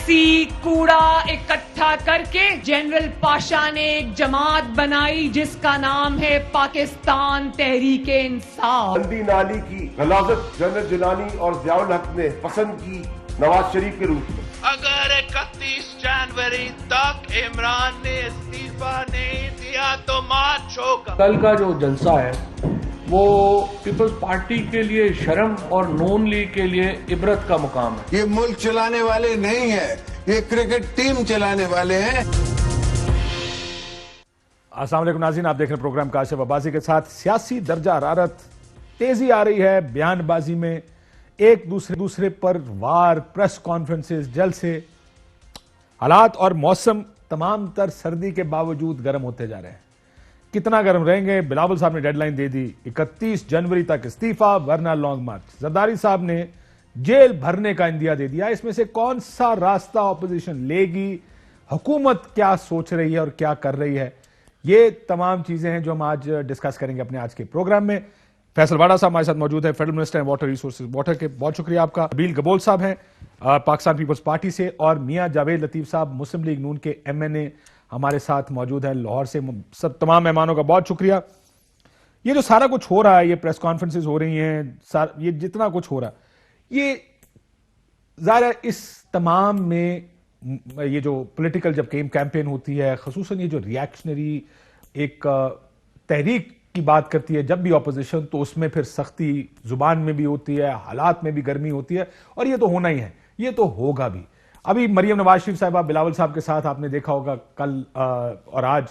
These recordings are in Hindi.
सियासी कूड़ा इकट्ठा करके जनरल पाशा ने एक जमात बनाई जिसका नाम है पाकिस्तान तहरीके इंसाफ। गंदी नाली की गलाजत जनरल जिलानी और ज़ियाउल हक ने पसंद की नवाज शरीफ के रूप में। अगर 31 जनवरी तक इमरान ने इस्तीफा नहीं दिया तो मार्च होगा। कल का जो जलसा है वो पीपल्स पार्टी के लिए शर्म और नून लीग के लिए इबरत का मुकाम है। ये मुल्क चलाने वाले नहीं है, ये क्रिकेट टीम चलाने वाले हैं। अस्सलाम वालेकुम नाज़रीन, आप देख रहे हैं प्रोग्राम काशिफ अब्बासी के साथ। सियासी दर्जा हरारत तेजी आ रही है, बयानबाजी में एक दूसरे पर वार, प्रेस कॉन्फ्रेंसेस, जलसे, हालात और मौसम तमाम तर सर्दी के बावजूद गर्म होते जा रहे हैं। कितना गर्म रहेंगे? बिलावल साहब ने डेडलाइन दे दी 31 जनवरी तक इस्तीफा वरना लॉन्ग मार्च। जरदारी साहब ने जेल भरने का इंदिया दे दिया। इसमें से कौन सा रास्ता ऑपोजिशन लेगी? हुकूमत क्या सोच रही है और क्या कर रही है? ये तमाम चीजें हैं जो हम आज डिस्कस करेंगे अपने आज के प्रोग्राम में। फैसल वाडा साहब हमारे साथ मौजूद है, federal minister and water resources water के, बहुत शुक्रिया आपका। नबील गबोल साहब हैं पाकिस्तान पीपल्स पार्टी से, और मियां जावेद लतीफ साहब मुस्लिम लीग नून के MNA हमारे साथ मौजूद हैं लाहौर से। सब तमाम मेहमानों का बहुत शुक्रिया। ये जो सारा कुछ हो रहा है, ये प्रेस कॉन्फ्रेंसेस हो रही हैं, ये जितना कुछ हो रहा है, ये ज़ाहिर है इस तमाम में ये जो पॉलिटिकल जब कैंपेन होती है, खसूसन ये जो रिएक्शनरी एक तहरीक की बात करती है जब भी ऑपोजिशन, तो उसमें फिर सख्ती जुबान में भी होती है, हालात में भी गर्मी होती है, और ये तो होना ही है, ये तो होगा भी। अभी मरियम नवाज शरीफ साहिबा बिलावल साहब के साथ आपने देखा होगा कल और आज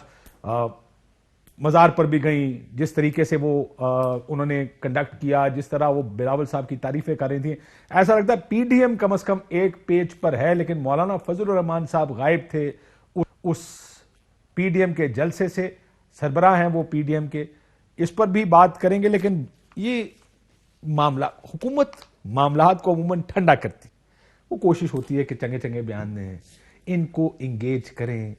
मज़ार पर भी गई, जिस तरीके से वो उन्होंने कंडक्ट किया, जिस तरह वो बिलावल साहब की तारीफें कर रही थी, ऐसा लगता है PDM कम से कम एक पेज पर है, लेकिन मौलाना फजलुर रहमान साहब गायब थे उस PDM के जलसे से। सरबराह हैं वो PDM के, इस पर भी बात करेंगे। लेकिन ये मामला, हुकूमत मामलात को अमूमन ठंडा करती, वो कोशिश होती है कि चंगे चंगे बयान दें, इनको इंगेज करें।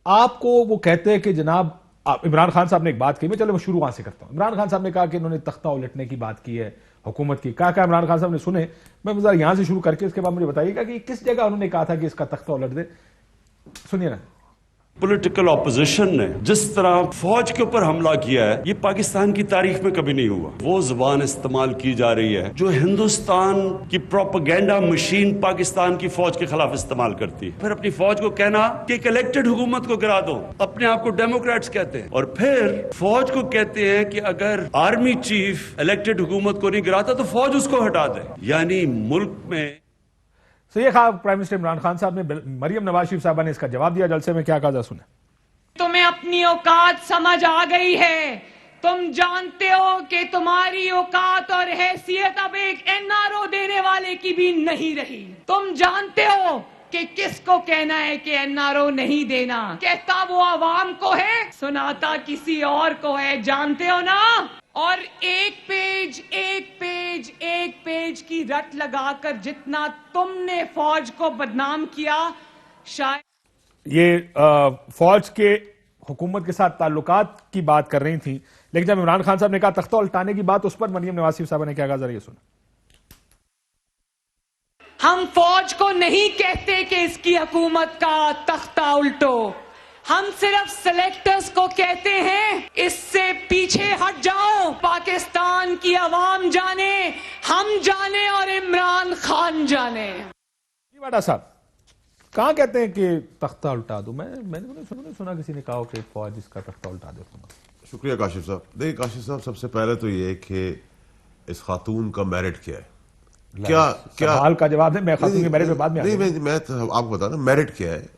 आपको वो कहते हैं कि जनाब इमरान खान साहब ने एक बात की, मैं चलो मैं शुरू वहां से करता हूं। इमरान खान साहब ने कहा कि इन्होंने तख्ता उलटने की बात की है हुकूमत की। क्या इमरान खान साहब ने सुने? मैं जरा यहां से शुरू करके उसके बाद मुझे बताइएगा कि किस जगह उन्होंने कहा था कि इसका तख्ता उलट दे। सुनिए ना। पॉलिटिकल ऑपोजिशन ने जिस तरह फौज के ऊपर हमला किया है, ये पाकिस्तान की तारीख में कभी नहीं हुआ। वो जुबान इस्तेमाल की जा रही है जो हिंदुस्तान की प्रोपेगेंडा मशीन पाकिस्तान की फौज के खिलाफ इस्तेमाल करती है। फिर अपनी फौज को कहना कि एक इलेक्टेड हुकूमत को गिरा दो, अपने आप को डेमोक्रेट्स कहते हैं, और फिर फौज को कहते हैं कि अगर आर्मी चीफ इलेक्टेड हुकूमत को नहीं गिराता तो फौज उसको हटा दे। यानी मुल्क में तो ये कहा प्राइम मिनिस्टर इमरान खान साहब ने। मरियम नवाज शरीफ साहबा ने इसका जवाब दिया जलसे में, क्या कहा सुने। तुम्हें अपनी औकात समझ आ गई है, तुम जानते हो कि तुम्हारी औकात और हैसियत अब एक NRO देने वाले की भी नहीं रही। तुम जानते हो कि किसको कहना है कि NRO नहीं देना। कहता वो आवाम को है, सुनाता किसी और को है, जानते हो ना। और एक पेज की रट लगाकर जितना तुमने फौज को बदनाम किया, शायद ये फौज के हुकूमत के साथ ताल्लुकात की बात कर रही थी, लेकिन जब इमरान खान साहब ने कहा तख्ता उल्टाने की बात, उस पर मरियम नवाज शरीफ साहब ने क्या कहा, जरा ये सुना। हम फौज को नहीं कहते कि इसकी हुकूमत का तख्ता उल्टो, हम सिर्फ सिलेक्टर्स को कहते हैं इससे पीछे हट जाओ। पाकिस्तान की आवाम जाने, हम जाने और इमरान खान जाने। वाडा साहब कहां कहते हैं कि तख्ता उल्टा दो? मैंने सुना किसी ने कहा कि फौज इसका तख्ता उल्टा दे। शुक्रिया काशिफ साहब। देखिए काशिफ साहब, सबसे पहले तो ये कि इस खातून का मेरिट क्या है, क्या सवाल का जवाब है। मैं खातून के मेरिट पे बाद में मैं तो आपको बता रहा हूं मेरिट क्या है।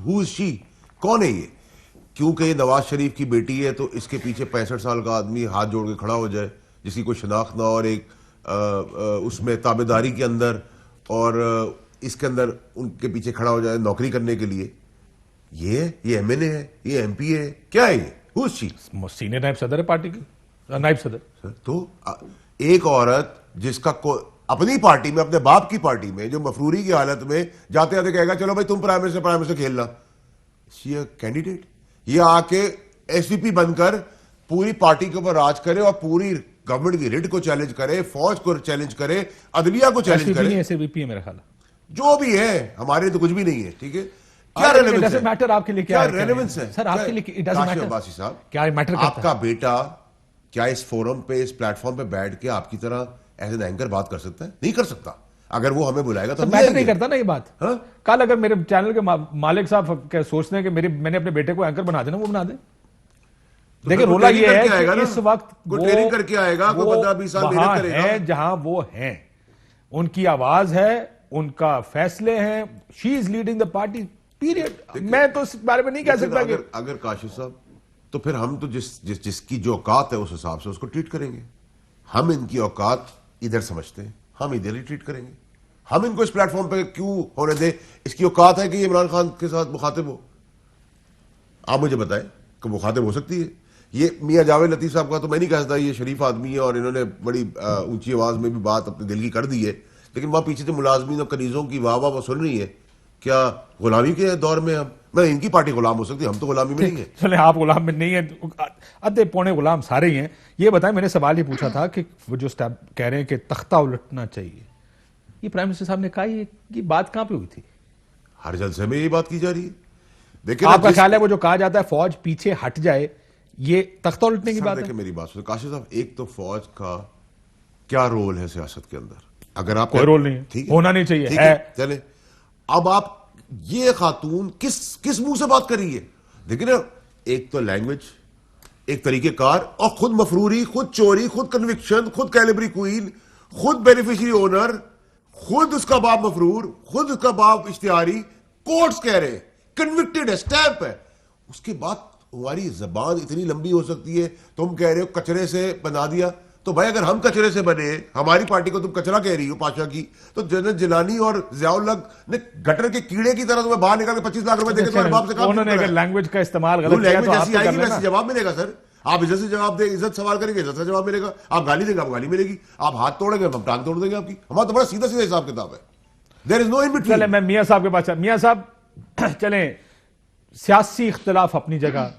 हु इज शी, कौन है ये? क्योंकि ये नवाज शरीफ की बेटी है तो इसके पीछे 65 साल का आदमी हाथ जोड़ के खड़ा हो जाए, जिसकी कोई शनाख्त ना और एक उसमें ताबेदारी के अंदर और इसके अंदर उनके पीछे खड़ा हो जाए नौकरी करने के लिए। ये MNA है, ये MP है, क्या है ये? Who is she? सीनियर नायब सदर है पार्टी की, नायब सदर। तो एक औरत जिसका अपनी पार्टी में, अपने बाप की पार्टी में, जो मफरूरी की हालत में जाते जाते कहेगा चलो भाई तुम प्राइम मिनिस्टर खेलना, कैंडिडेट ये आके SVP बनकर पूरी पार्टी के ऊपर राज करे और पूरी गवर्नमेंट की रिट को चैलेंज करे, फौज को चैलेंज करे, अदलिया को चैलेंज करे। SVP है मेरा ख्याल। जो भी है हमारे तो कुछ भी नहीं है, ठीक है। क्या अरे, रेलेवेंस doesn't matter आपके लिए क्या है, क्या रेलेवेंस नहीं? है सर, आपके लिए it doesn't Kashif matter। Abbasi साहब, क्या मैटर करता है? आपका बेटा क्या इस फोरम पे, इस प्लेटफॉर्म पे बैठ के आपकी तरह एज एन एंकर बात कर सकता है? नहीं कर सकता। अगर वो हमें बुलाएगा तो हम मैटर नहीं जाएंगे। करता ना ये बात। हाँ? कल अगर मेरे चैनल के मालिक साहब क्या सोचते हैं कि मैंने अपने बेटे को एंकर बना देना, वो बना दे। तो देखिए, फिर रोला ट्रेनिंग ये है करके आएगा कि ना। इस वक्त कोई ट्रेनिंग करके आएगा, कोई 15-20 साल मेहनत वहां करेगा। है जहां वो हैं, उनकी आवाज है, उनका फैसले हैं। She is leading the party, period. मैं तो इस बारे में नहीं कह सकता कि अगर काशिफ साहब, तो फिर हम तो जिसकी जो औकात है उस हिसाब से उसको ट्रीट करेंगे। हम इनकी औकात इधर समझते हैं, हम इधर ही ट्रीट करेंगे। हम इनको इस प्लेटफॉर्म पे क्यों होने दें? इसकी औकात है कि ये इमरान खान के साथ मुखातिब हो? आप मुझे बताएं कि मुखातिब हो सकती है? ये मियां जावेद लतीफ साहब का तो मैं नहीं कह सकता, ये शरीफ आदमी है और इन्होंने बड़ी ऊंची आवाज में भी बात अपने दिल की कर दी है, लेकिन वहां पीछे से मुलाजमीन और कनीजों की वाह वाह वो सुन रही है। क्या गुलामी के दौर में हम, मैं इनकी पार्टी गुलाम हो सकती है, हम तो गुलामी में नहीं है। चले, आप गुलाम में नहीं है, अद्धे पौने गुलाम सारे ही हैं। ये बताएं, मैंने सवाल ये पूछा था कि वो जो कह रहे हैं कि तख्ता उलटना चाहिए, ये प्राइम मिनिस्टर साहब ने कहा, ये बात कहां पे हुई थी? हर जलसे में ये बात की जा रही है। देखिए, आपका ख्याल है वो जो कहा जाता है फौज पीछे हट जाए, ये तख्ता उलटने की बात है? देखिए मेरी बात सुनिए काशिफ साहब, एक तो फौज का क्या रोल है सियासत के अंदर? अगर आप कोई रोल नहीं है, ठीक होना नहीं चाहिए, ठीक है। चले, अब आप ये खातून किस मुंह से बात कर रही है? देखिए ना, एक तो लैंग्वेज, एक तरीकेकार, और खुद मफरूरी, खुद चोरी, खुद कन्विक्शन, खुद कैलिबरी क्वीन, खुद बेनिफिशियरी ओनर, खुद उसका बाप मफरूर, खुद उसका बाप इश्तिहारी, कोर्ट्स कह रहे हैं कन्विक्टेड है, स्टैंप है। उसके बाद हमारी जबान इतनी लंबी हो सकती है। तुम कह रहे हो कचरे से बना दिया, तो भाई अगर हम कचरे से बने, हमारी पार्टी को तुम कचरा कह रही हो पाशा की, तो जनरल जिलानी और जियाउल हक ने गटर के कीड़े की तरह तुम्हें बाहर निकाल के 25 लाख रुपए देके तुम्हारे बाप से काम उन्होंने अगर लैंग्वेज का इस्तेमाल गलत किया लैंग्वेज तो ऐसी आपको आएगी कर लेना। वैसे जवाब मिलेगा सर। आप इज्जत से जवाब दे, इज्जत सवाल करेंगे, इज्जत से जवाब मिलेगा। आप गाली देंगे, आप गाली मिलेगी। आप हाथ तोड़ेंगे, हम टांग तोड़ देंगे आपकी। हमारा तो बड़ा सीधा सीधा हिसाब किताब है। There is no in between. चले, मैं मियां साहब के पास मियां साहब, चले, सियासी इख्तिलाफ अपनी जगह,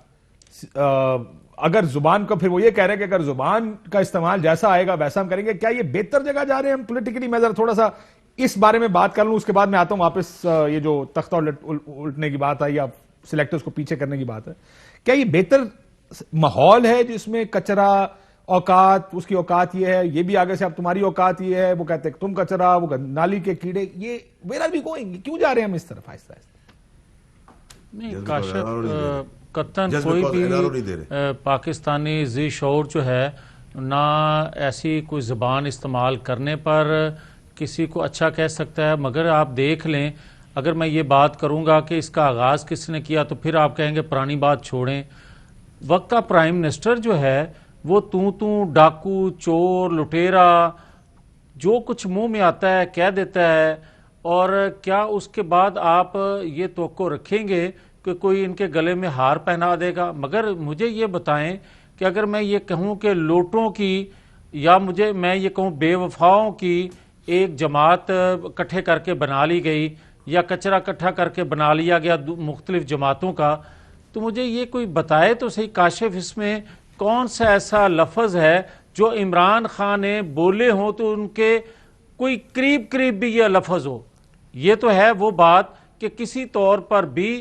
अगर जुबान का, फिर वो ये कह रहे हैं कि अगर जुबान का इस्तेमाल जैसा आएगा वैसा हम करेंगे, क्या ये बेहतर जगह जा रहे हैं हम पोलिटिकली? मैं जरा थोड़ा सा इस बारे में बात कर लूं, उसके बाद मैं आता हूं वापस। ये जो तख्ता उल्टने की बात आई या सिलेक्टर्स को पीछे करने की बात है, क्या ये बेहतर माहौल है जिसमें कचरा, औकात, उसकी औकात ये है, ये भी आगे से अब तुम्हारी औकात ये है, वो कहते हैं तुम कचरा, वो नाली के कीड़े, ये वेयर आर वी गोइंग? क्यों जा रहे हैं हम इस तरफ आहिस्ता आहिस्ता? नहीं काशिफ, कत्तन कोई भी पाकिस्तानी जी शौर जो है ना ऐसी कोई ज़बान इस्तेमाल करने पर किसी को अच्छा कह सकता है। मगर आप देख लें, अगर मैं ये बात करूँगा कि इसका आगाज़ किसने किया, तो फिर आप कहेंगे पुरानी बात छोड़ें। वक्त का प्राइम मिनिस्टर जो है वो तू डाकू, चोर, लुटेरा, जो कुछ मुंह में आता है कह देता है। और क्या उसके बाद आप ये तवक्को रखेंगे कि कोई इनके गले में हार पहना देगा? मगर मुझे ये बताएं कि अगर मैं ये कहूं कि लोटों की, या मैं ये कहूं बेवफाओं की एक जमात इकट्ठे करके बना ली गई, या कचरा इकट्ठा करके बना लिया गया मुख्तलिफ जमातों का, तो मुझे ये कोई बताए तो सही काशिफ, इसमें कौन सा ऐसा लफ्ज़ है जो इमरान खान ने बोले हों तो उनके कोई करीब करीब भी यह लफ्ज़ हो? ये तो है वो बात कि किसी तौर पर भी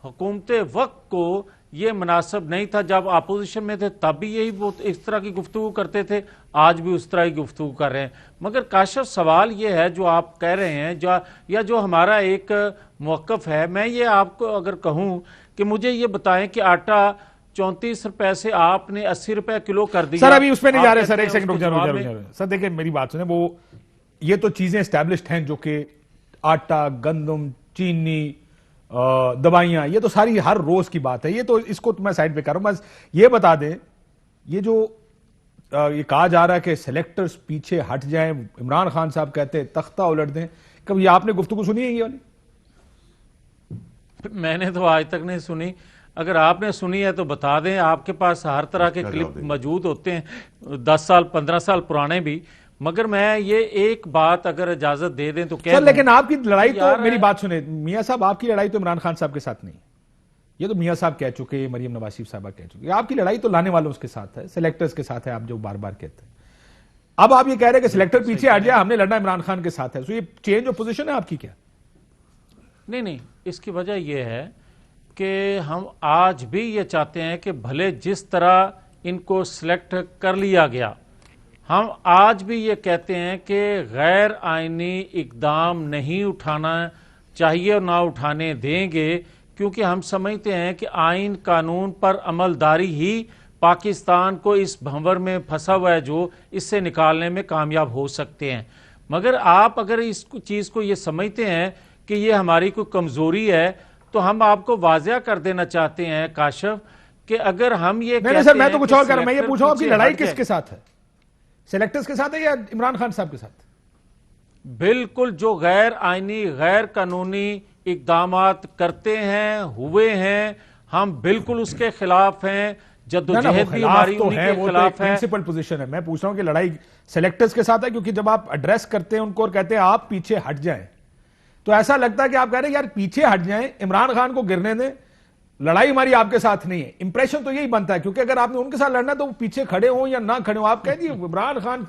हुकूमत वक्त को ये मुनासिब नहीं था। जब अपोजिशन में थे तब भी यही वो इस तरह की गुफ्तगू करते थे, आज भी उस तरह की गुफ्तगू कर रहे हैं। मगर काशिफ सवाल ये है जो आप कह रहे हैं, या जो हमारा एक मौक़िफ़ है, मैं ये आपको अगर कहूँ कि मुझे ये बताएं कि आटा 34 रुपए से आपने 80 रुपए किलो कर दिया। सर अभी उसमें नहीं जा रहे सर, एक सेकंड रुक जाए सर। देखिए मेरी बात सुने, वो ये तो चीजें एस्टैब्लिश्ड हैं जो कि आटा, गंदम, चीनी, दवाइयां, ये तो सारी हर रोज की बात है। ये तो इसको तो मैं साइड पे कर रहा हूं। बस ये बता दें, ये जो ये कहा जा रहा है कि सेलेक्टर्स पीछे हट जाएं, इमरान खान साहब कहते हैं तख्ता उलट दें, कभी आपने गुफ्तगू सुनी है ये वाली? मैंने तो आज तक नहीं सुनी। अगर आपने सुनी है तो बता दें। आपके पास हर तरह के क्लिप मौजूद होते हैं, 10 साल 15 साल पुराने भी। मगर मैं ये एक बात अगर इजाजत दे दें तो क्या, लेकिन आपकी लड़ाई तो, मेरी बात सुने मियां साहब, आपकी लड़ाई तो इमरान खान साहब के साथ नहीं, ये तो मियां साहब कह चुके, मरियम नवाज शरीफ साहब कह चुके। आपकी लड़ाई तो लाने वालों के साथ है, सिलेक्टर्स के साथ है, आप जो बार बार कहते हैं। अब आप ये कह रहे हैं कि सिलेक्टर पीछे हट जाए, हमने लड़ना इमरान खान के साथ है, तो ये चेंज ऑफ पोजीशन है आपकी क्या? नहीं, इसकी वजह यह है कि हम आज भी ये चाहते हैं कि भले जिस तरह इनको सिलेक्ट कर लिया गया, हम आज भी ये कहते हैं कि गैर आईनी इकदाम नहीं उठाना चाहिए और ना उठाने देंगे, क्योंकि हम समझते हैं कि आइन कानून पर अमलदारी ही पाकिस्तान को इस भंवर में फंसा हुआ है जो इससे निकालने में कामयाब हो सकते हैं। मगर आप अगर इस चीज़ को ये समझते हैं कि ये हमारी कोई कमज़ोरी है, तो हम आपको वाज़िया कर देना चाहते हैं काशिफ कि अगर हम ये नहीं सर, मैं तो कुछ और कर रहा हूं। मैं ये पूछा हूं कि लड़ाई किसके साथ है, सेलेक्टर्स के साथ है या इमरान खान साहब के साथ? बिल्कुल, जो गैर आईनी गैर कानूनी इकदामात करते हैं हुए हैं, हम बिल्कुल उसके खिलाफ हैं। जद्दोजहद भी हमारी तो उन्हीं है, के वो तो खिलाफ एक है। प्रिंसिपल पोजीशन है। मैं पूछ रहा हूं कि लड़ाई सेलेक्टर्स के साथ है, क्योंकि जब आप एड्रेस करते हैं उनको और कहते हैं आप पीछे हट जाएं, तो ऐसा लगता है कि आप कह रहे हैं यार पीछे हट जाएं, इमरान खान को गिरने दें, लड़ाई हमारी आपके साथ नहीं है। इंप्रेशन तो यही बनता है, क्योंकि अगर आपने उनके साथ लड़ना है तो वो पीछे खड़े हो या ना खड़े हो, आप कह दिए इमरान खान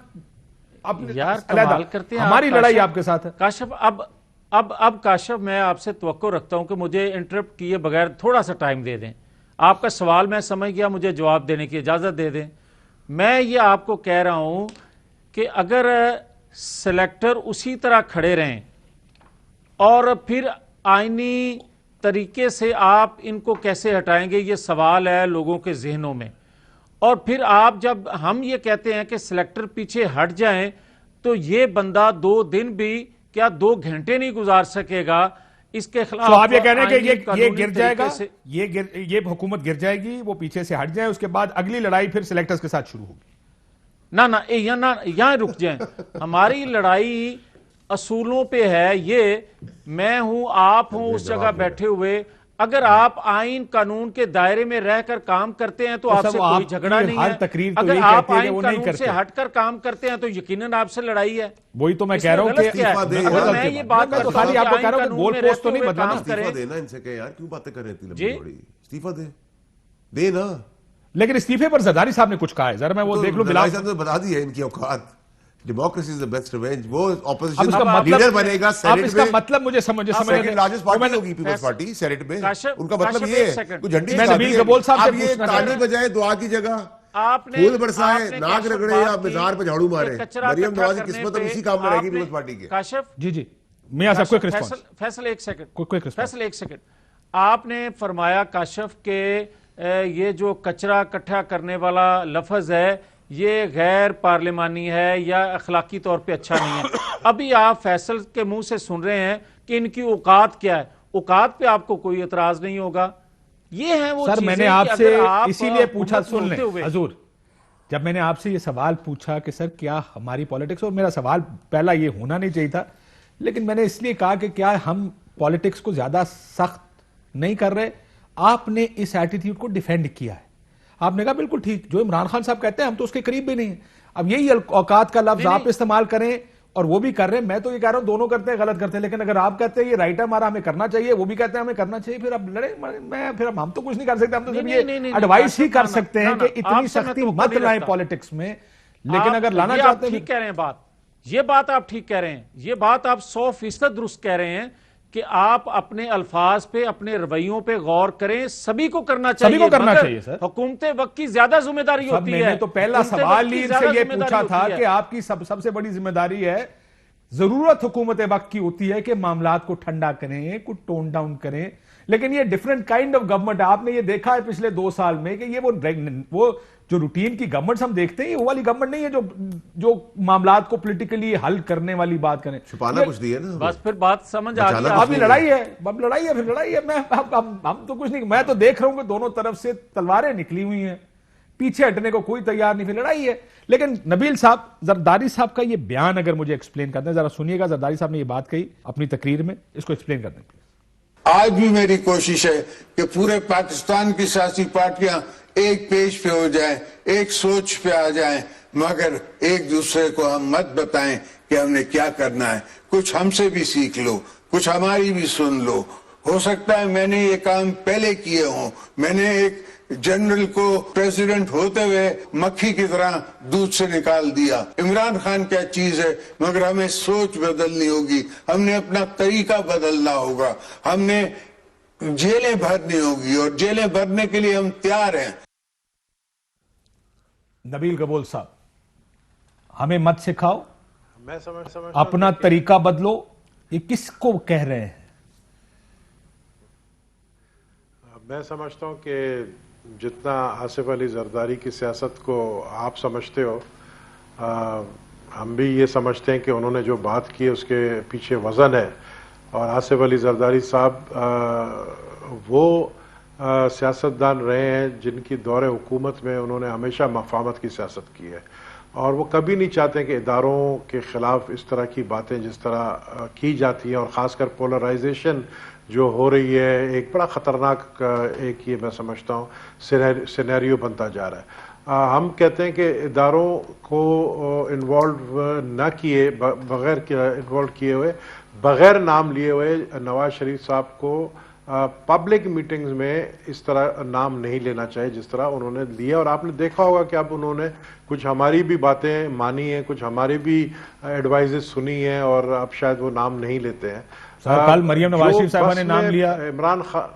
अपने यार कमाल करते हैं। हमारी लड़ाई आपके साथ है। काशिफ, अब काशिफ, मैं आपसे तवक्को रखता हूं कि मुझे इंटरप्ट किए बगैर थोड़ा सा टाइम दे दें। आपका सवाल मैं समझ गया, मुझे जवाब देने की इजाजत दे दें। मैं ये आपको कह रहा हूं कि अगर सेलेक्टर उसी तरह खड़े रहें और फिर आईनी तरीके से आप इनको कैसे हटाएंगे, ये सवाल है लोगों के जहनों में। और फिर आप जब हम ये कहते हैं कि सिलेक्टर पीछे हट जाएं, तो ये बंदा 2 दिन भी क्या 2 घंटे नहीं गुजार सकेगा इसके खिलाफ। तो आप ये कह रहे हैं कि ये गिर जाएगा, ये ये हुकूमत गिर जाएगी, वो पीछे से हट जाए, उसके बाद अगली लड़ाई फिर सिलेक्टर्स के साथ शुरू होगी। ना यहां रुक जाएं। हमारी लड़ाई असूलों पे है। ये मैं हूं, आप हूं उस जगह बैठे हुए, अगर आप आइन कानून के दायरे में रहकर काम करते हैं तो आपसे कोई झगड़ा नहीं है। तकरीर तो अगर यही आप कहती है कि आइन वो नहीं कानून से करते। हटकर काम करते हैं तो यकीनन आपसे लड़ाई है। वही तो मैं कह रहा हूं कि मैं ये बात मैं तो खाली आपको कह रहा हूं कि गोल पोस्ट तो नहीं बदलना। इस्तीफा देना इनसे, कह यार क्यों बातें कर रहे हैं इतनी लंबी? इस्तीफा दे ना। लेकिन इस्तीफे पर जरदारी साहब ने कुछ कहा है, जरा मैं वो देख लूं। बिलाल साहब ने बता दी है इनकी औकात। Democracy is the best revenge. वो ऑपोजिशन मतलब लीडर बनेगा सेनेट में। इसका मतलब मुझे समझ सेकंड लार्जेस्ट पार्टी होगी पीपल्स पार्टी सेनेट में। उनका मतलब ये है कि झंडी नबील कबूल साहब से ये ताली बजाए दुआ की जगह फूल बरसाए, नाक रगड़े या मीज़ार पे झाड़ू मारे। मरियम नवाज की किस्मत अब इसी काम में रहेगी पीपल्स पार्टी के। काशिफ जी मियां साहब क्विक रिस्पांस। फैसल एक सेकंड, क्विक रिस्पांस। फैसल एक सेकंड। आपने फरमाया काशिफ के ये जो कचरा इकट्ठा करने वाला लफ्ज है ये गैर पार्लिमानी है या अखलाकी तौर पे अच्छा नहीं है। अभी आप फैसल के मुंह से सुन रहे हैं कि इनकी औकात क्या है। औकात पे आपको कोई एतराज नहीं होगा। ये है वो सर, चीजें मैंने कि आपसे अगर आप इसीलिए पूछा, हुकूमत सुन में होते लें हुए- हजूर, जब मैंने आपसे ये सवाल पूछा कि सर क्या हमारी पॉलिटिक्स, और मेरा सवाल पहला ये होना नहीं चाहिए था, लेकिन मैंने इसलिए कहा कि क्या हम पॉलिटिक्स को ज्यादा सख्त नहीं कर रहे। आपने इस एटीट्यूड को डिफेंड किया है। आपने कहा बिल्कुल ठीक, जो इमरान खान साहब कहते हैं हम तो उसके करीब भी नहीं है। अब यही औकात का लफ्ज आप इस्तेमाल करें और वो भी कर रहे हैं। मैं तो ये कह रहा हूं दोनों करते हैं, गलत करते हैं। लेकिन अगर आप कहते हैं ये राइट है हमारा, हमें करना चाहिए, वो भी कहते हैं हमें करना चाहिए, फिर अब लड़े। फिर हम तो कुछ नहीं कर सकते। हम तो सिर्फ ये एडवाइस ही कर सकते हैं कि इतनी सख्ती मत लाएं पॉलिटिक्स में। लेकिन अगर लाना चाहते हैं, ठीक कह रहे हैं बात, ये बात आप ठीक कह रहे हैं, ये बात आप 100% दुरुस्त कह रहे हैं कि आप अपने अल्फाज पे, अपने रवैयों पे गौर करें। सभी को करना चाहिए, सभी को करना चाहिए सर। हुकूमत वक्त की ज्यादा जिम्मेदारी होती है। मैंने तो पहला सवाल ही इनसे ये पूछा था कि आपकी सबसे बड़ी जिम्मेदारी है, जरूरत हुकूमत वक्त की होती है कि मामलात को ठंडा करें, कुछ टोन डाउन करें। लेकिन ये डिफरेंट काइंड ऑफ गवर्नमेंट है। आपने ये देखा है पिछले 2 साल में कि ये वो जो रूटीन की गवर्नमेंट हम देखते हैं, वो वाली गवर्नमेंट नहीं है जो मामलात को पॉलिटिकली हल करने वाली बात करें। छुपाना कुछ नहीं है ना। बस फिर बात समझ आ गई। अभी लड़ाई है, अब लड़ाई है, फिर लड़ाई है। हम तो कुछ नहीं, मैं तो देख रहा हूं कि दोनों तरफ से तलवारें निकली हुई हैं, पीछे हटने को कोई तैयार नहीं, फिर लड़ाई है। लेकिन नबील साहब, जरदारी साहब का ये बयान अगर मुझे एक्सप्लेन करना है, जरा सुनिएगा। जरदारी साहब ने ये बात कही अपनी तकरीर में, इसको एक्सप्लेन कर दें। आज भी मेरी कोशिश है कि पूरे पाकिस्तान की सियासी पार्टियां एक पेज पे हो जाएं, एक सोच पे आ जाएं, मगर एक दूसरे को हम मत बताएं कि हमने क्या करना है। कुछ हमसे भी सीख लो, कुछ हमारी भी सुन लो। हो सकता है मैंने ये काम पहले किए हों, मैंने एक जनरल को प्रेसिडेंट होते हुए मक्खी की तरह दूध से निकाल दिया। इमरान खान क्या चीज है, मगर हमें सोच बदलनी होगी, हमने अपना तरीका बदलना होगा, हमने जेलें भरनी होगी और जेलें भरने के लिए हम तैयार हैं। नबील कबूल साहब, हमें मत सिखाओ, मैं समझ अपना तरीका बदलो, ये किसको कह रहे हैं? मैं समझता हूं कि जितना आसिफ अली जरदारी की सियासत को आप समझते हो, हम भी ये समझते हैं कि उन्होंने जो बात की है उसके पीछे वजन है। और आसिफ अली जरदारी साहब वो सियासतदान रहे हैं जिनकी दौरे हुकूमत में उन्होंने हमेशा मफामत की सियासत की है, और वो कभी नहीं चाहते कि इदारों के ख़िलाफ़ इस तरह की बातें जिस तरह की जाती हैं, और ख़ासकर पोलराइजेशन जो हो रही है, एक बड़ा ख़तरनाक एक ये मैं समझता हूँ सिनेरियो बनता जा रहा है। हम कहते हैं कि इदारों को इन्वॉल्व न किए बग़ैर इन्वॉल्व किए हुए, बग़ैर नाम लिए हुए नवाज शरीफ साहब को पब्लिक मीटिंग्स में इस तरह नाम नहीं लेना चाहिए जिस तरह उन्होंने लिया। और आपने देखा होगा कि अब उन्होंने कुछ हमारी भी बातें मानी हैं, कुछ हमारी भी एडवाइजेस सुनी हैं, और अब शायद वो नाम नहीं लेते हैं। कल मरियम नवाज शरीफ साहबा ने नाम लिया, इमरान खान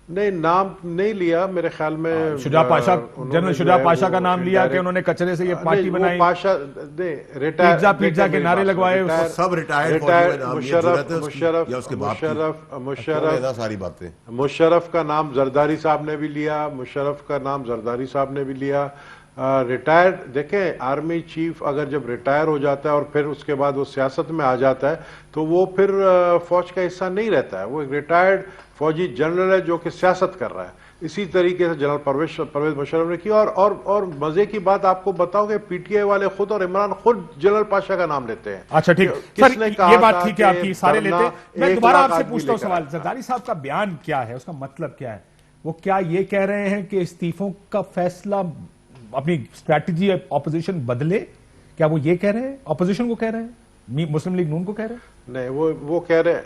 नहीं नाम नहीं लिया मेरे ख्याल में। शुजा पाशा, जनरल शुजा पाशा का नाम लिया कि उन्होंने कचरे से ये पार्टी बनाई, पाशा रिटायर पिज्जा के नारे लगवाए, सब रिटायर्ड मुशर्रफ का नाम जरदारी साहब ने भी लिया, मुशर्रफ का नाम जरदारी साहब ने भी लिया। रिटायर्ड देखें, आर्मी चीफ अगर जब रिटायर हो जाता है और फिर उसके बाद वो सियासत में आ जाता है तो वो फिर फौज का हिस्सा नहीं रहता है, वो एक रिटायर्ड फौजी जनरल है जो कि सियासत कर रहा है। इसी तरीके से जनरल परवेज मुशर्रफ ने किया। और मजे की बात आपको बताओ कि पीटीआई वाले खुद और इमरान खुद जनरल पाशा का नाम लेते हैं। अच्छा ठीक, किसने कहा ये बात ठीक है आपकी, सारे लेते। मैं दोबारा आपसे पूछता हूं सवाल, जरदारी साहब का बयान क्या है, उसका मतलब क्या है? वो क्या ये कह रहे हैं कि इस्तीफों का फैसला, अपनी स्ट्रैटेजी ऑपोजिशन बदले? क्या वो ये कह रहे हैं, ऑपोजिशन को कह रहे हैं, मुस्लिम लीग नून को कह रहे हैं? नहीं, वो कह रहे हैं,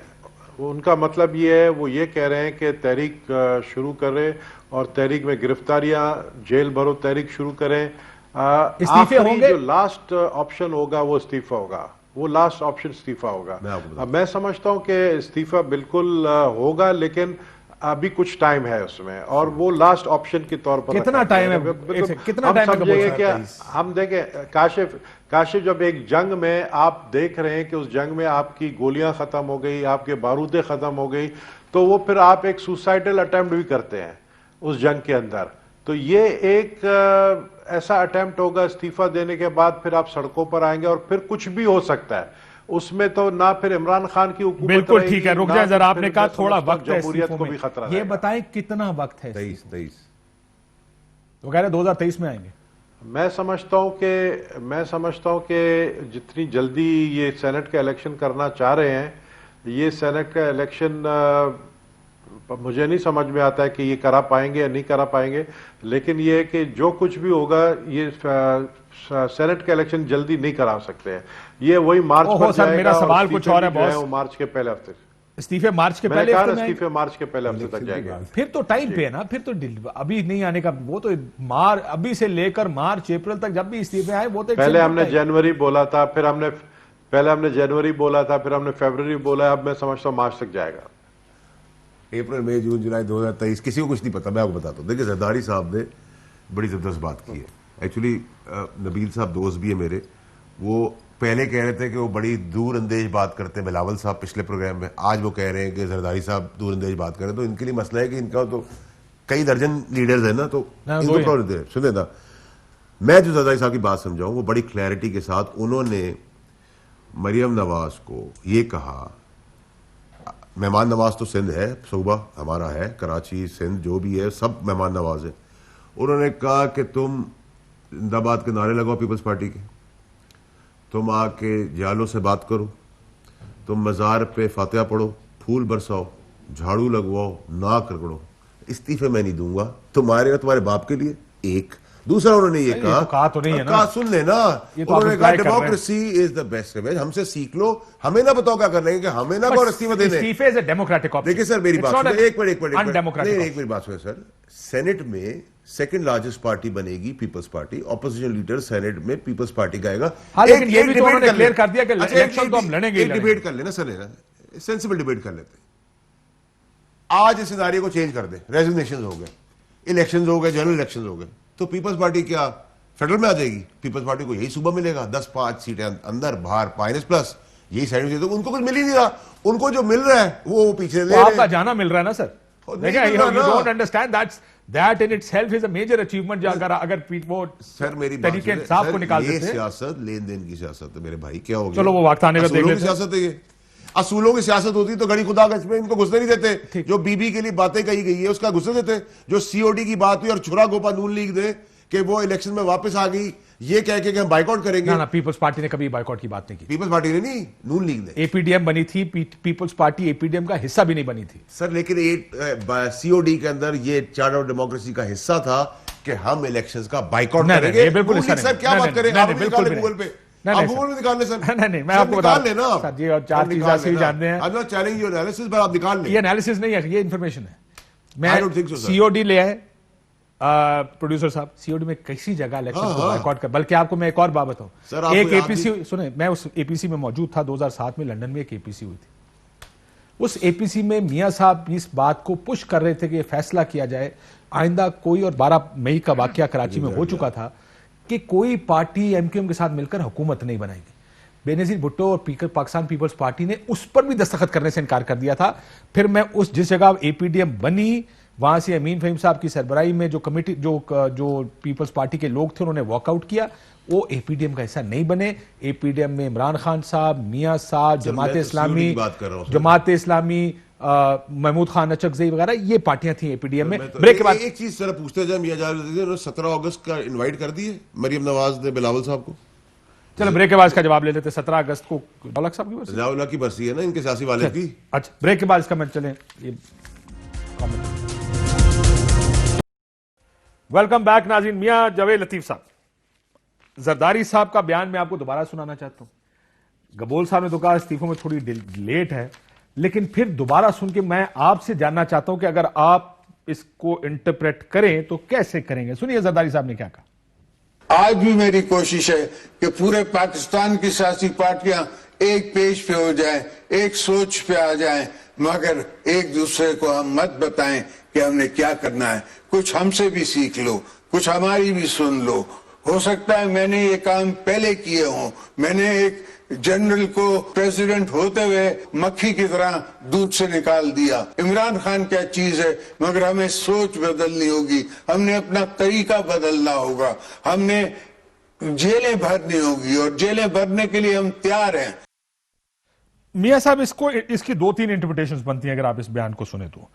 उनका मतलब ये है, वो ये कह रहे हैं कि तहरीक शुरू करें और तहरीक में गिरफ्तारियां, जेल भरो तहरीक शुरू करें। इस्तीफे होंगे, जो लास्ट ऑप्शन होगा वो इस्तीफा होगा, वो लास्ट ऑप्शन इस्तीफा होगा। मैं समझता हूं कि इस्तीफा बिल्कुल होगा, लेकिन अभी कुछ टाइम है उसमें, और वो लास्ट ऑप्शन के तौर पर। कितना टाइम है? कितना टाइम समझेंगे कि हम देखें, काशिफ जब एक जंग में आप देख रहे हैं कि उस जंग में आपकी गोलियां खत्म हो गई, आपके बारूदें खत्म हो गई, तो वो फिर आप एक सुसाइडल अटेम्प्ट भी करते हैं उस जंग के अंदर। तो ये एक ऐसा अटेम्प्ट होगा, इस्तीफा देने के बाद फिर आप सड़कों पर आएंगे और फिर कुछ भी हो सकता है उसमें। तो ना फिर इमरान खान की हुकूमत, बिल्कुल ठीक है, रुक जाए जरा, आपने कहा थोड़ा वक्त है, जमहूरियत को भी खतरा है। ये बताएं कितना वक्त है? 23 तो कह रहे 2023 में आएंगे। मैं समझता हूं कि जितनी जल्दी ये सेनेट का इलेक्शन करना चाह रहे हैं, ये सेनेट का इलेक्शन मुझे नहीं समझ में आता है कि ये करा पाएंगे या नहीं करा पाएंगे, लेकिन ये है कि जो कुछ भी होगा ये सेनेट का इलेक्शन जल्दी नहीं करा सकते हैं। ये वही मार्च पर जाएगा। मेरा सवाल कुछ और है बॉस, मार्च के पहले हफ्ते इस्तीफे मार्च के पहले इस्तीफे मार्च के पहले हफ्ते तक जाएगा। फिर तो टाइम पे है ना, फिर तो अभी नहीं आने का, वो तो अभी से लेकर मार्च अप्रैल तक जब भी इस्तीफे आए वो तो पहले हमने जनवरी बोला था, फिर हमने जनवरी बोला था, फिर हमने फरवरी बोला, अब मैं समझता हूँ मार्च तक जाएगा। अप्रैल मई जून जुलाई 2023 किसी को कुछ नहीं पता। मैं आपको बताता हूँ, देखिए जरदारी साहब ने बड़ी जबरदस्त बात की है। एक्चुअली नबील साहब दोस्त भी है मेरे, वो पहले कह रहे थे कि वो बड़ी दूर अंदेज बात करते हैं, बिलावल साहब पिछले प्रोग्राम में, आज वो कह रहे हैं कि जरदारी साहब दूर अंदेज बात करें। तो इनके लिए मसला है कि इनका तो कई दर्जन लीडर्स है ना, तो इनको प्रॉब्लम दे। सुने ना, मैं जो जरदारी साहब की बात समझाऊं, वो बड़ी क्लैरिटी के साथ उन्होंने मरियम नवाज को ये कहा, मेहमान नवाज तो सिंध है, सूबा हमारा है, कराची सिंध जो भी है सब मेहमान नवाज है। उन्होंने कहा कि तुम जिंदाबाद के नारे लगाओ पीपल्स पार्टी के, तुम आके जालों से बात करो, तुम मज़ार पे फातिहा पढ़ो, फूल बरसाओ, झाड़ू लगवाओ, नाक रगड़ो, इस्तीफे मैं नहीं दूंगा तुम्हारे और तुम्हारे बाप के लिए। एक दूसरा उन्होंने ये कहा तो नहीं है ना, कहा सुन लेना, उन्होंने कहा democracy is the best revenge, हमसे सीख लो, हमें ना बताओ क्या करना है, कि हमें ना कौन इस्तीफा देने। इस्तीफे इज अ डेमोक्रेटिक ऑप्शन। देखिए सर मेरी बात सुनिए, एक मिनट अनडेमोक्रेटिक, एक मिनट बात सुनिए सर। सेनेट में सेकंड लार्जेस्ट पार्टी बनेगी people's party, opposition leader senate में पीपल्स पार्टी का आएगा। लेकिन ये भी तो उन्होंने क्लियर कर दिया कि इलेक्शन तो हम लड़ेंगे। डिबेट कर लेना सर, सेंसिबल डिबेट कर लेते हैं। आज इस सिनारियो को चेंज कर दे, रेजिग्नेशन हो गए, इलेक्शंस हो गए, जनरल इलेक्शंस हो गए, तो पीपल्स पार्टी क्या फेडरल में आ जाएगी? पीपल्स पार्टी को यही सूबा मिलेगा, 10-5 सीटें अंदर, बाहर -+ यही साइड, तो उनको कुछ मिल ही नहीं रहा। उनको जो मिल रहा है वो पीछे ले आपका जाना मिल रहा है ना सर। देखिए, you don't understand that in itself is a major achievement। अगर वो सर मेरी तरीके साहब को निकाल देते हैं। सियासत लेन देन की सियासत है मेरे भाई, क्या हो गया? चलो वो वक्त आने का देख लेते हैं। सियासत है ये, असूलों की सियासत होती तो घड़ी खुदा गज में इनको घुसने नहीं देते। जो बीबी के लिए बातें कही गई है उसका घुसने देते। जो सीओडी की बात हुई और छुरा गोपा नून लीग दे कि वो इलेक्शन में वापस आ गई, ये कह के हम बाइकॉट करेंगे। ना पीपल्स पार्टी ने कभी बाइकॉट की बात नहीं की। पीपल्स पार्टी ने नहीं, नून लीग ने। एपीडीएम बनी थी, पीपल्स पार्टी एपीडीएम का हिस्सा भी नहीं बनी थी सर। लेकिन सीओडी के अंदर ये चार्टर ऑफ डेमोक्रेसी का हिस्सा था कि हम इलेक्शंस का बाइकॉट करेंगे। बिल्कुल सर क्या बात करें, आप निकाल ले गूगल पे, आप गूगल में निकाल ले सर। नहीं, मैं आपको बता लेना सर जी, और 4 चीजें ऐसे ही जानते हैं। I am not challenging your analysis, पर आप निकाल ले। ये एनालिसिस नहीं है, ये इन्फॉर्मेशन है। मैं सीओडी ले आए प्रोड्यूसर साहब, सीओडी में किसी जगह इलेक्शन को बायकॉट कर। बल्कि आपको मैं एक और बात बताऊं, एक एपीसी सुने, मैं उस एपीसी में मौजूद था 2007 में, लंदन में एक एपीसी हुई थी। उस एपीसी में मियां साहब इस बात को पुश कर रहे थे कि फैसला किया जाए आइंदा कोई, और 12 मई का वाकया कराची में हो चुका था, कि कोई पार्टी एमक्यूएम के साथ मिलकर हुकूमत नहीं बनाएगी। बेनजीर भुट्टो और पाकिस्तान पीपल्स पार्टी ने उस पर भी दस्तखत करने से इनकार कर दिया था। फिर मैं उस जिस जगह एपीडीएम बनी, वहां से अमीन फहीम साहब की सरबराही में जो कमेटी जो पीपल्स पार्टी के लोग थे, उन्होंने वॉकआउट किया। वो एपीडीएम का हिस्सा नहीं बने। एपीडीएम में इमरान खान साहब, मियां साहब, जमात इस्लामी, महमूद खान अचकज़ई वगैरह, ये पार्टियां थी एपीडीएम में। ब्रेक के बाद एक चीज सर पूछते जाए, मियां जावेद 17 अगस्त का इनवाइट कर दिए मरियम नवाज ने बिलावल साहब को। चलो ब्रेक के बाद इसका जवाब ले लेते। 17 अगस्त को जियाउल्लाह साहब की बरसी, जियाउल्लाह की बरसी है ना इनके सियासी वालिद की। अच्छा, ब्रेक के बाद इसका मैं चलें। वेलकम बैक नाज़रीन। मियां जावेद लतीफ साहब, जरदारी साहब का बयान मैं आपको दोबारा सुनाना चाहता हूं। गबोल साहब ने तो कहा इस्तीफों में थोड़ी लेट है, लेकिन फिर दोबारा सुन के मैं आपसे जानना चाहता हूं कि अगर आप इसको इंटरप्रेट करें तो कैसे करेंगे। सुनिए जरदारी साहब ने क्या कहा। आज भी मेरी कोशिश है कि पूरे पाकिस्तान की सियासी पार्टियां एक पेज पे हो जाएं, एक सोच पे आ जाएं, मगर एक दूसरे को हम मत बताएं कि हमने क्या करना है। कुछ हमसे भी सीख लो, कुछ हमारी भी सुन लो। हो सकता है मैंने ये काम पहले किए हों, मैंने एक जनरल को प्रेसिडेंट होते हुए मक्खी की तरह दूध से निकाल दिया। इमरान खान क्या चीज है, मगर हमें सोच बदलनी होगी, हमने अपना तरीका बदलना होगा, हमने जेलें भरनी होगी, और जेलें भरने के लिए हम तैयार हैं। मियां साहब, इसकी 2-3 इंटरप्रिटेशंस बनती हैं अगर आप इस बयान को सुने तो।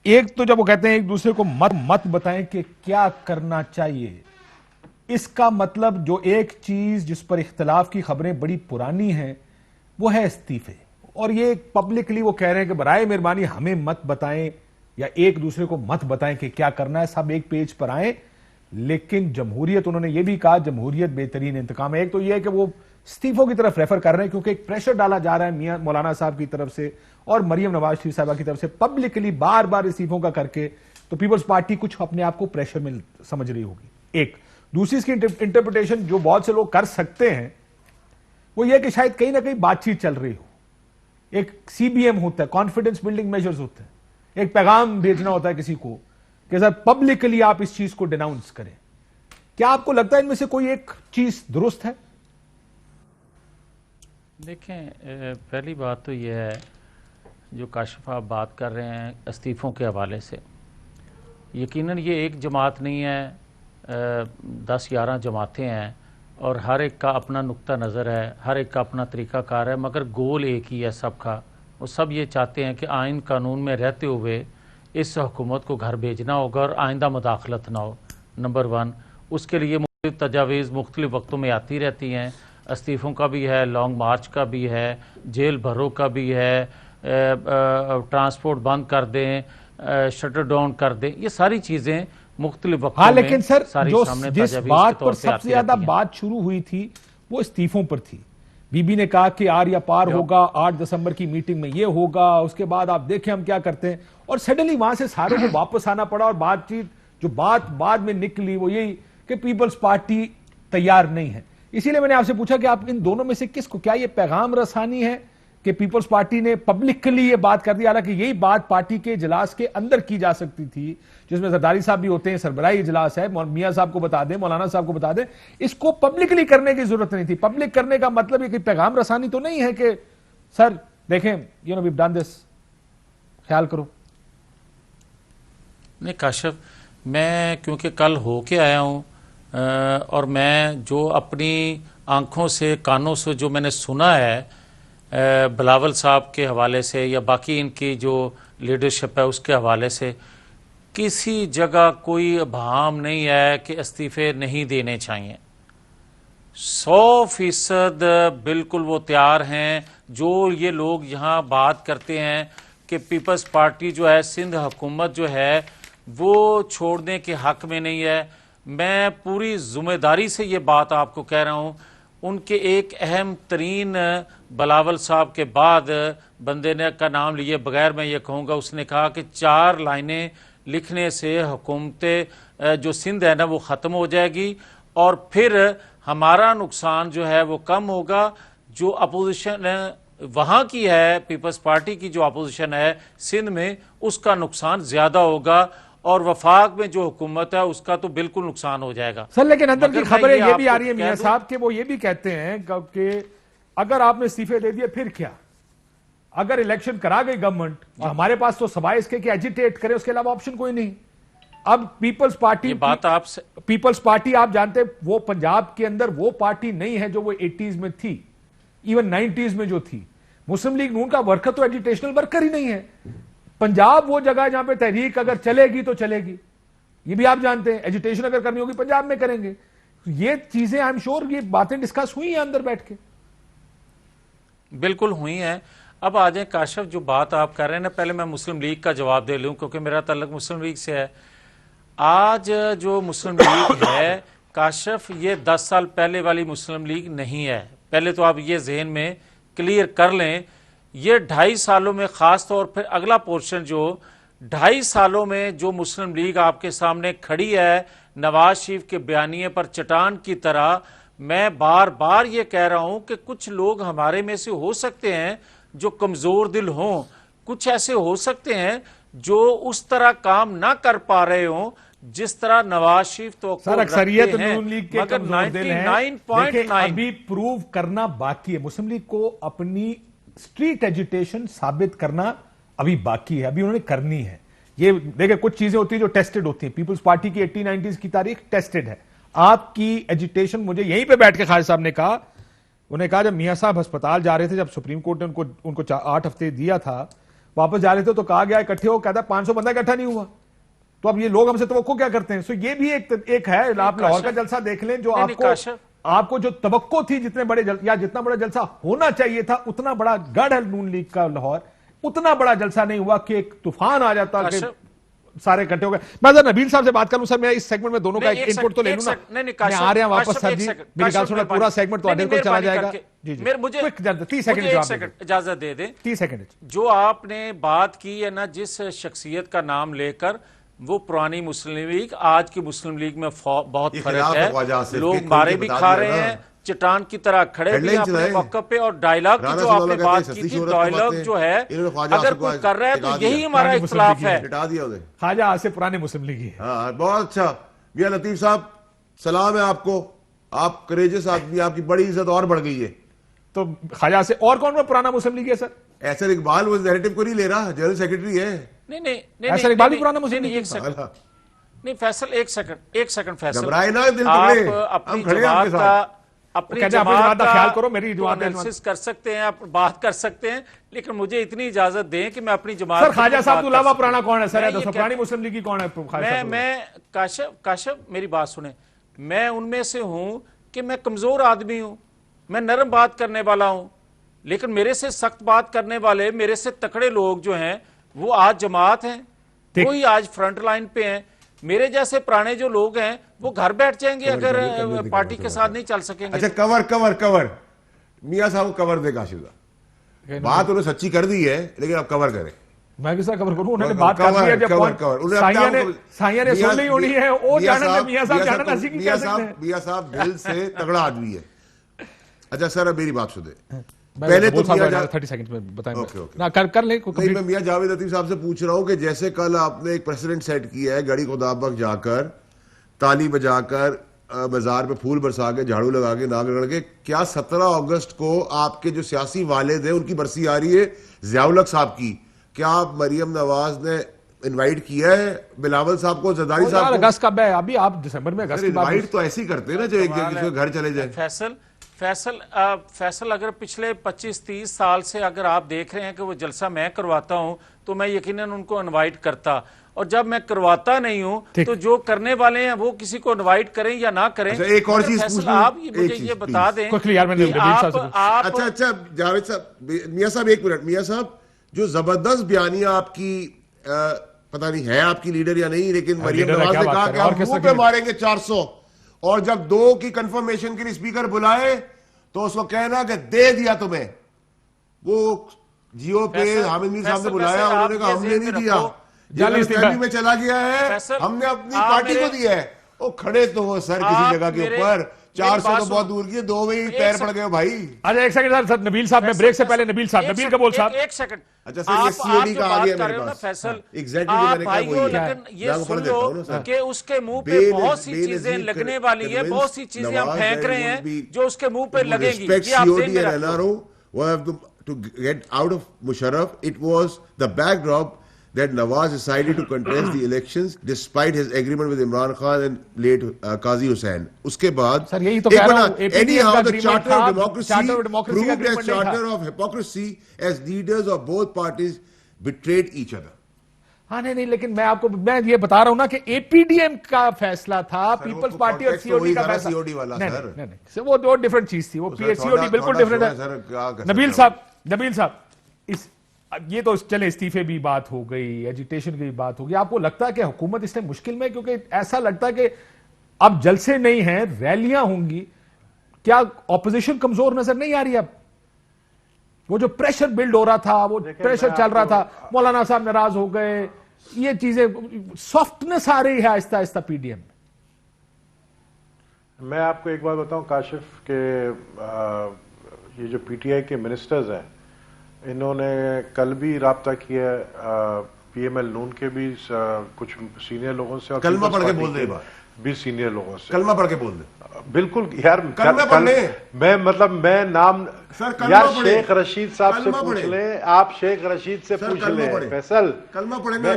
एक तो जब वो कहते हैं एक दूसरे को मत बताएं कि क्या करना चाहिए, इसका मतलब जो एक चीज जिस पर इख्तलाफ की खबरें बड़ी पुरानी हैं वो है इस्तीफे। और ये पब्लिकली वो कह रहे हैं कि बराए मेहरबानी हमें मत बताएं या एक दूसरे को मत बताएं कि क्या करना है, सब एक पेज पर आए। लेकिन जमहूरियत, उन्होंने ये भी कहा जमहूरियत बेहतरीन इंतकाम है। एक तो ये है कि वो इस्तीफों की तरफ रेफर कर रहे हैं क्योंकि एक प्रेशर डाला जा रहा है मियां मौलाना साहब की तरफ से और मरियम नवाज शरीफ साहबा की तरफ से, पब्लिकली बार बार इस्तीफों का करके, तो पीपल्स पार्टी कुछ अपने आप को प्रेशर में समझ रही होगी। एक दूसरी इसकी इंटरप्रिटेशन जो बहुत से लोग कर सकते हैं वो ये कि शायद कहीं ना कहीं बातचीत चल रही हो, एक सीबीएम होता है, कॉन्फिडेंस बिल्डिंग मेजर्स होते हैं, एक पैगाम भेजना होता है किसी को कि सर पब्लिकली आप इस चीज को डिनाउंस करें। क्या आपको लगता है इनमें से कोई एक चीज दुरुस्त है? देखें, पहली बात तो यह है जो काशिफ आप बात कर रहे हैं इस्तीफों के हवाले से, यकीनन ये एक जमात नहीं है, 10-11 जमातें हैं और हर एक का अपना नुक्ता नज़र है, हर एक का अपना तरीक़ाकार है, मगर गोल एक ही है सबका। वो सब ये चाहते हैं कि आइन कानून में रहते हुए इस हुकूमत को घर भेजना होगा और आइंदा मुदाखलत ना हो, नंबर 1। उसके लिए मुख्तलिफ तजावीज़ मुख्तलिफ वक्तों में आती रहती हैं। इस्तीफ़ों का भी है, लॉन्ग मार्च का भी है, जेल भरो का भी है, ट्रांसपोर्ट बंद कर दें, शटर डाउन कर दें, ये सारी चीज़ें मुख्तलिफ वक्तों हाँ, में लेकिन सर सारी जो सामने जिस तजवीज़ के बात तौर पर पे सबसे आती ज्यादा रहती है। बात शुरू हुई थी वो इस्तीफों पर थी। बीबी ने कहा कि आर या पार होगा, 8 दिसंबर की मीटिंग में ये होगा, उसके बाद आप देखें हम क्या करते हैं, और सडनली वहां से सारों को वापस आना पड़ा। और बातचीत जो बात बाद में निकली वो यही कि पीपल्स पार्टी तैयार नहीं है। इसीलिए मैंने आपसे पूछा कि आप इन दोनों में से किसको, क्या ये पैगाम रसानी है कि पीपल्स पार्टी ने पब्लिकली ये बात कर दी, हालांकि यही बात पार्टी के इजलास के अंदर की जा सकती थी जिसमें जरदारी साहब भी होते हैं, सरबराही इजलास है, मियां साहब को बता दें, मौलाना साहब को बता दें, इसको पब्लिकली करने की जरूरत नहीं थी। पब्लिक करने का मतलब ये कि पैगाम रसानी तो नहीं है कि सर देखें you know we have done this, ख्याल करो। नहीं काशिफ, मैं क्योंकि कल होके आया हूँ और मैं जो अपनी आंखों से कानों से जो मैंने सुना है बिलावल साहब के हवाले से या बाकी इनकी जो लीडरशिप है उसके हवाले से, किसी जगह कोई अभाम नहीं है कि इस्तीफे नहीं देने चाहिए। 100% बिल्कुल वो तैयार हैं। जो ये लोग यहाँ बात करते हैं कि पीपल्स पार्टी जो है, सिंध हुकूमत जो है वो छोड़ने के हक में नहीं है, मैं पूरी जिम्मेदारी से ये बात आपको कह रहा हूँ। उनके एक अहम तरीन बिलावल साहब के बाद बंदे ने का नाम लिए बगैर मैं ये कहूँगा, उसने कहा कि 4 लाइनें लिखने से हुकूमत जो सिंध है ना वो ख़त्म हो जाएगी और फिर हमारा नुकसान जो है वो कम होगा। जो अपोजिशन वहाँ की है, पीपल्स पार्टी की जो अपोजिशन है सिंध में, उसका नुकसान ज़्यादा होगा और वफाक में जो हुकूमत है उसका तो बिल्कुल नुकसान हो जाएगा। सर लेकिन अंदर की खबरें ये भी आ रही है आपको मियां साहब के, वो ये भी कहते हैं कि अगर आपने इस्तीफे दे दिए फिर क्या, अगर इलेक्शन करा गई गवर्नमेंट, हमारे पास तो सवाए इसके कि एजिटेट करे, उसके अलावा ऑप्शन कोई नहीं। अब पीपल्स पार्टी, बात आपसे, पीपल्स पार्टी आप जानते हैं वो पंजाब के अंदर वो पार्टी नहीं है जो वो 80s में थी, इवन 90s में जो थी। मुस्लिम लीग नून का वर्कर तो एजुटेशनल वर्कर ही नहीं है। पंजाब वो जगह जहां पे तहरीक अगर चलेगी तो चलेगी, ये भी आप जानते हैं। एजुटेशन अगर करनी होगी पंजाब में करेंगे। ये चीजें आई एम श्योर ये बातें डिस्कस हुई हैं अंदर बैठ के, बिल्कुल हुई हैं। अब आ जाए काशिफ, जो बात आप कर रहे हैं ना, पहले मैं मुस्लिम लीग का जवाब दे लूं क्योंकि मेरा ताल्लुक मुस्लिम लीग से है। आज जो मुस्लिम लीग है काशिफ, ये 10 साल पहले वाली मुस्लिम लीग नहीं है। पहले तो आप ये जहन में क्लियर कर लें। ये 2.5 सालों में, खास तौर पर अगला पोर्शन जो 2.5 सालों में जो मुस्लिम लीग आपके सामने खड़ी है नवाज शरीफ के बयानिए पर चट्टान की तरह, मैं बार बार ये कह रहा हूं कि कुछ लोग हमारे में से हो सकते हैं जो कमजोर दिल हों, कुछ ऐसे हो सकते हैं जो उस तरह काम ना कर पा रहे हों जिस तरह नवाज शरीफ तो सर अक्सरियत नून लीग के मगर कमजोर दिल हैं। 99.9 अभी प्रूव करना बाकी है। मुस्लिम लीग को अपनी स्ट्रीट एजुटेशन साबित करना अभी बाकी है, अभी उन्होंने करनी है। ये देखिए कुछ चीजें होती है जो टेस्टेड होती हैं। पीपल्स पार्टी की 80-90s की तारीख टेस्टेड है। आपकी एजुटेशन, मुझे यहीं पे बैठ के खालिद साहब ने कहा, उन्हें कहा जब मियां साहब अस्पताल जा रहे थे, जब सुप्रीम कोर्ट ने उनको 8 हफ्ते दिया था, वापस जा रहे थे तो कहा गया इकट्ठे हो, कहता 500 बंदा इकट्ठा नहीं हुआ। तो अब ये लोग हमसे तवक्को क्या करते हैं? सो ये भी एक है। आप लाहौर का जलसा देख लें, जो आपको जो तवक्को थी जितने बड़े या जितना बड़ा जलसा होना चाहिए था, उतना बड़ा गढ़ है नून लीग का लाहौर, उतना बड़ा जलसा नहीं हुआ कि एक तूफान आ जाता कि सारे इकट्ठे हो गए। मैं जरा नबील साहब से बात करूं। सर मैं इस सेगमेंट में दोनों का एक इनपुट तो ले लूं ना। मैं आ रहे हैं वापस सर जी, मेरी बात सुनो, पूरा सेगमेंट तो आधे को चला जाएगा। जी जी मुझे 30 सेकंड इजाजत दे दें। 30 सेकंड। जो आपने बात की है ना जिस शख्सियत का नाम लेकर, वो पुरानी मुस्लिम लीग, आज की मुस्लिम लीग में बहुत फर्क है। लोग मारे भी खा रहे हैं, चट्टान की तरह खड़े भी अपने मौके पे, और डायलॉग की जो आपने बात की थी, डायलॉग जो है अगर कोई कर रहा है तो यही हमारा इख्तिलाफ है। ख्वाजा आज से पुराने मुस्लिम लीग है। बहुत अच्छा मियां लतीफ साहब, सलाम है आपको, आप करेजियस आदमी, आपकी बड़ी इज्जत और बढ़ गई है। तो ख्वाजा से और कौन पुराना मुस्लिम लीग है सर? ऐसा इकबाल वो नैरेटिव को नहीं ले रहा, जनरल सेक्रेटरी है। नहीं ऐसा इकबाल भी पुराना मुस्लिम लीग है। नहीं फैसल, एक सेकंड फैसल, घबराए ना, दिल आप अपनी जमात का ख्याल करो, मेरी एनालिसिस कर सकते हैं, आप बात कर सकते हैं, लेकिन मुझे इतनी इजाजत दें कि मैं अपनी जमात। सर ख्वाजा साहब के अलावा पुराना कौन है सर? तो पुरानी मुस्लिम लीग की कौन है? मैं काशिफ मेरी बात सुने, मैं उनमें से हूं कि मैं कमजोर आदमी हूं, मैं नरम बात करने वाला हूं, लेकिन मेरे से सख्त बात करने वाले, मेरे से तकड़े लोग जो हैं वो आज जमात हैं, कोई आज फ्रंट लाइन पे हैं। मेरे जैसे पुराने जो लोग हैं वो घर बैठ जाएंगे अगर पार्टी के साथ नहीं चल सकेंगे। अच्छा कवर मियां साहब को कवर दे काशिफ साहब, बात उन्होंने सच्ची कर दी है लेकिन अब कवर करें। मैं किस तरह कवर करूं? उन्होंने बात कर दी है, जब साइया ने सुन ली होनी है, वो जानना मियां साहब जानना ऐसी की कह सकते हैं। मियां साहब दिल से तगड़ा आदमी है। अच्छा सर अब मेरी बात सुने, पहले तो 30 सेकंड में बताएंगे ना, कर ले। नहीं, मैं मियां जावेद लतीफ साहब से पूछ रहा हूं कि जैसे कल आपने एक प्रेसिडेंट सेट किया है, गड़ी खुदाबक जाकर ताली बजाकर बाजार में फूल बरसा के झाड़ू लगा के नाक रगड़ के, क्या 17 अगस्त को आपके जो सियासी वालिद हैं उनकी बरसी आ रही है ज़ियाउल हक साहब की, क्या आप मरियम नवाज ने इनवाइट किया है बिलावल साहब को, जरदारी साहब को? अगस्त कब है? अभी आप दिसंबर में अगस्त की बात इनवाइट तो ऐसे ही करते हैं ना जो एक दूसरे घर चले जाए। फैसल अगर पिछले 25-30 साल से अगर आप देख रहे हैं कि वो जलसा मैं करवाता हूं तो मैं यकीनन उनको इनवाइट करता, और जब मैं करवाता नहीं हूं तो जो करने वाले हैं वो किसी को इनवाइट करें या ना करें। अच्छा, एक और चीज पूछ लूं, आप मुझे ये बता दें अच्छा जावेद साहब, मियां साहब एक मिनट, मियां साहब जो जबरदस्त बयानिया आपकी पता नहीं है आपकी लीडर या नहीं, लेकिन मरियम नवाज ने कहा कि हम मुंह पे मारेंगे 400, और जब 2 की कंफर्मेशन के लिए स्पीकर बुलाए तो उसको कहना कि दे दिया तुम्हें। वो जियो पे हामिद मीर साहब ने बुलाया, उन्होंने कहा हमने नहीं दिया, फैमिली में चला गया है, हमने अपनी पार्टी को दिया है। वो खड़े तो वो सर किसी जगह के ऊपर, 400 तो बहुत दूर की, 2 में ही पैर पड़ गए भाई। अच्छा एक सेकंड सर, नबील साहब, मैं ब्रेक से पहले नबील कबूल साहब एक सेकंड। अच्छा सर, ये सीओडी का आ गया मेरे पास। फैसल एग्जैक्टली मैंने कहा वही है, ये सुन लो कि उसके मुंह पे बहुत सी चीजें लगने वाली है, बहुत सी चीजें हम फेंक रहे हैं जो उसके मुंह पे लगेंगी। ये आप देख to get out of Musharraf, it was the backdrop that Nawaz decided to contest the elections despite his agreement with Imran Khan and late Qazi Hussain. उसके बाद सर यही तो कह रहा हूं, anyhow the charter of democracy proved as charter of hypocrisy as leaders of both parties betrayed each other. हाँ नहीं, लेकिन मैं ये बता रहा हूं ना कि एपीडीएम का फैसला था, पीपल्स पार्टी और सीओडी का फैसला। सीओडी वाला सर वो डिफरेंट चीज थी, वो सीओडी बिल्कुल डिफरेंट है। नबील साहब ये तो चले इस्तीफे भी बात हो गई, एजुटेशन की भी बात हो गई, आपको लगता है कि हुकूमत इसमें मुश्किल में, क्योंकि ऐसा लगता है कि अब जलसे नहीं है, रैलियां होंगी, क्या ऑपोजिशन कमजोर नजर नहीं आ रही? अब वो जो प्रेशर बिल्ड हो रहा था, वो प्रेशर चल रहा था, मौलाना साहब नाराज हो गए, ये चीजें सॉफ्टनेस आ रही है आहिस्ता आहिस्ता पीडीएम में। मैं आपको एक बात बताऊं काशिफ के ये जो पीटीआई के मिनिस्टर्स हैं, इन्होंने कल भी राब्ता किया पीएमएल नून के भी कुछ सीनियर लोगों से, और कलमा पढ़ के बोल दे, भी सीनियर लोगों से कलमा पढ़ के बोल दे। बिल्कुल यार, मैं नाम यार शेख रशीद साहब से पूछ लें, आप शेख रशीद से पूछ लें। फैसल कलमा पढ़ेंगे,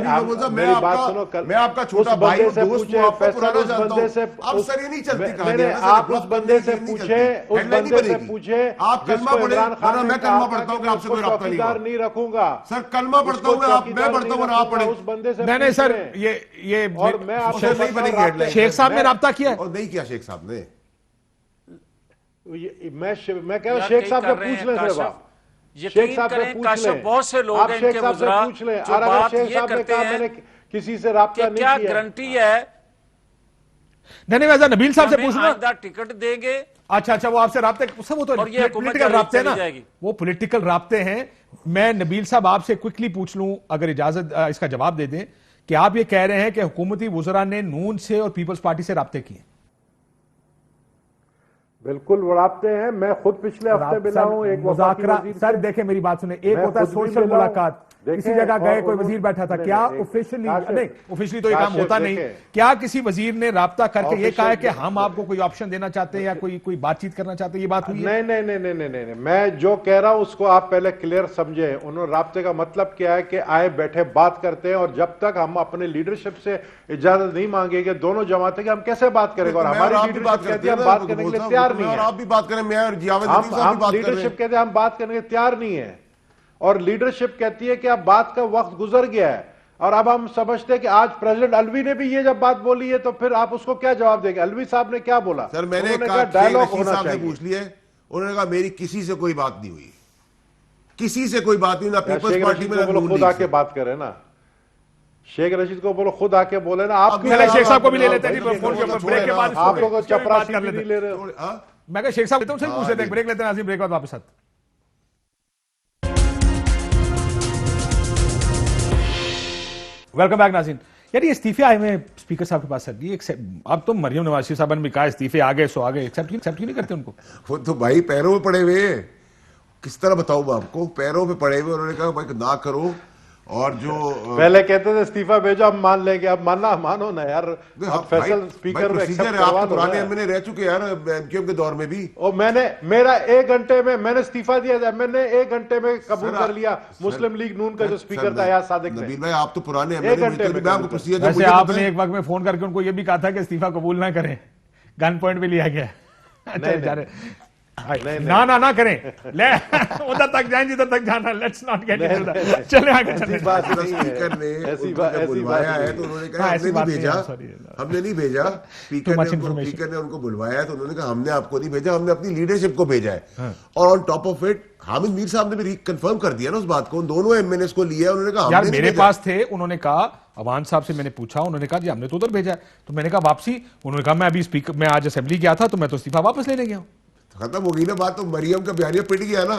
मेरी बात सुनो, मैं आपका छोटा भाई हूं, दोस्त हूं, आपको पुराना जानता हूं। अब सर ये नहीं चलती कहानी, आप उस बंदे से पूछे, उस बंदे से पूछे आप कलमा पढ़े, वरना मैं कलमा पढ़ता हूं कि आपसे कोई राब्ता नहीं रखूंगा। सर कलमा पढ़ता हूं मैं पढ़ता हूं, आप पढ़े। उस बंदे से नहीं सर, ये और मैं आपसे नहीं बनेगी। शेख साहब ने राब्ता किया और नहीं किया शेख साहब ने? मैं कह रहा शेख साहब से पूछ लें, शेख साहब से पूछ लें, बहुत से लोग आप शेख साहब से पूछ लें। और अगर शेख साहब ने कहा मैंने किसी से राब्ता नहीं किया, क्या गारंटी है? नहीं वैसा नबील साहब से पूछना, टिकट देंगे। अच्छा वो आपसे राब्ते, सब वो तो पॉलिटिकल राब्ते हैं ना, वो पॉलिटिकल राब्ते हैं। मैं नबील साहब आपसे क्विकली पूछ लूं, अगर इजाजत इसका जवाब दे दें, कि आप ये कह रहे हैं कि हुकूमती वुज़रा ने नून से और पीपल्स पार्टी से राब्ते किए? बिल्कुल राब्ते हैं, मैं खुद पिछले हफ्ते मिला हूं एक मुज़ाकरा। सर देखें मेरी बात सुने, एक होता है सोशल मुलाकात, किसी जगह गए, कोई वजीर बैठा था, क्या ऑफिशियली नहीं, ऑफिशियली तो ये काम होता नहीं, क्या किसी वजीर ने राब्ता करके ये कहा है कि हम आपको कोई ऑप्शन देना चाहते हैं या कोई बातचीत करना चाहते हैं? ये बात हुई है? नहीं, मैं जो कह रहा हूं उसको आप पहले क्लियर समझे। उन्होंने राब्ते का मतलब क्या है कि आए बैठे बात करते हैं, और जब तक हम अपने लीडरशिप से इजाजत नहीं मांगेंगे दोनों जमातें, हम कैसे बात करेंगे? और हमारी लीडरशिप कहती है हम बात करने के लिए तैयार नहीं है। आप भी बात करें, मैं और जावेद लतीफ साहब भी बात करें। लीडरशिप कहते हैं हम बात करने के तैयार नहीं है, और लीडरशिप कहती है कि अब बात का वक्त गुजर गया है। और अब हम समझते हैं कि आज प्रेसिडेंट अलवी ने भी ये जब बात बोली है, तो फिर आप उसको क्या जवाब देंगे? अलवी साहब ने क्या बोला? सर मैंने कहा डायलॉग होना चाहिए। पूछ लिया, उन्होंने कहा मेरी किसी से कोई बात नहीं हुई, किसी से कोई बात नहीं, ना पीपल्स पार्टी में, ना खुद आके बात करें ना। शेख रशीद को बोलो खुद आके बोले ना। आप चले शेख साहब को भी ले लेते हैं जी फोन के ऊपर ब्रेक के बाद। आप लोग चपरासी भी नहीं ले रहे हो। मैं कहा शेख साहब लेते हैं, पूछ लेते हैं, ब्रेक लेते हैं नाज़रीन, ब्रेक के बाद वापस आते। वेलकम बैक नाज़रीन। यार ये इस्तीफे आए हुए स्पीकर साहब के पास सर, ये अब तो मरियम नवाज साहब ने भी कहा इस्तीफे आ गए सो आ गए, एक्सेप्ट क्यों नहीं करते उनको? वो तो भाई पैरों में पड़े हुए, किस तरह बताऊं मैं आपको, पैरों में पड़े हुए। उन्होंने कहा भाई ना करो। और जो पहले कहते थे इस्तीफा भेजो अब मान लेंगे, अब मानना मानो ना यार। फैसल स्पीकर में एक्सेप्ट करवा दो। पुराने एमएनए रह चुके यार एमक्यूएम के दौर में भी। और मेरा 1 घंटे में मैंने इस्तीफा दिया, मैंने 1 घंटे में कबूल कर लिया। मुस्लिम लीग नून का जो स्पीकर था याद सादिक ने। नबील भाई आप तो पुराने एमएनए वैसे आपने एक वक्त में फोन करके उनको ये भी कहा था कि इस्तीफा कबूल ना करें, गन पॉइंट पे लिया गया। ना करें, ले उधर तक जाएं जिधर तक जाना, let's not get into that. चले आगे चले। स्पीकर ने बुलवाया है तो उन्होंने कहा हमने नहीं भेजा, हमने नहीं भेजा। स्पीकर ने उनको बुलवाया है तो उन्होंने कहा हमने आपको नहीं भेजा, हमने अपनी लीडरशिप को भेजा है। और on top of it Hamid Mir साहब ने भी कंफर्म कर दिया ना उस बात को, दोनों एमएनएस को लिया। उन्होंने कहा यार मेरे पास थे, उन्होंने कहा अवान साहब से मैंने पूछा, उन्होंने कहा जी हमने तो उधर भेजा है। तो मैंने कहा वापसी, उन्होंने कहा मैं अभी स्पीकर, मैं आज असेंबली गया था तो मैं तो इस्तीफा वापस लेने गया हूं। खत्म हो गई ना बात। तो मरियम का बयानिया पिट गया ना।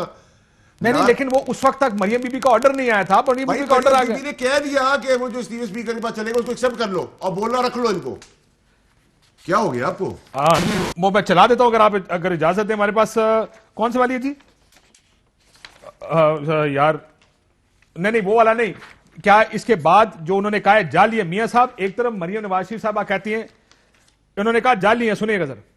नहीं, लेकिन वो उस वक्त तक मरियम बीबी का ऑर्डर नहीं आया था, मरियम बीबी का ऑर्डर आ गया। ने कह दिया कि वो जो स्पीकर के पास चलेगा उसको एक्सेप्ट कर लो और बोलना रख लो इनको। क्या हो गया आपको? वो मैं चला देता हूं अगर इजाजत है। हमारे पास कौन सी वाली है जी? यार नहीं वो वाला नहीं। क्या इसके बाद जो उन्होंने कहा है जाली है मियां साहब, एक तरफ मरियम नवाज शरीफ साहब कहती हैं, उन्होंने कहा जाली है, सुनिएगा सर।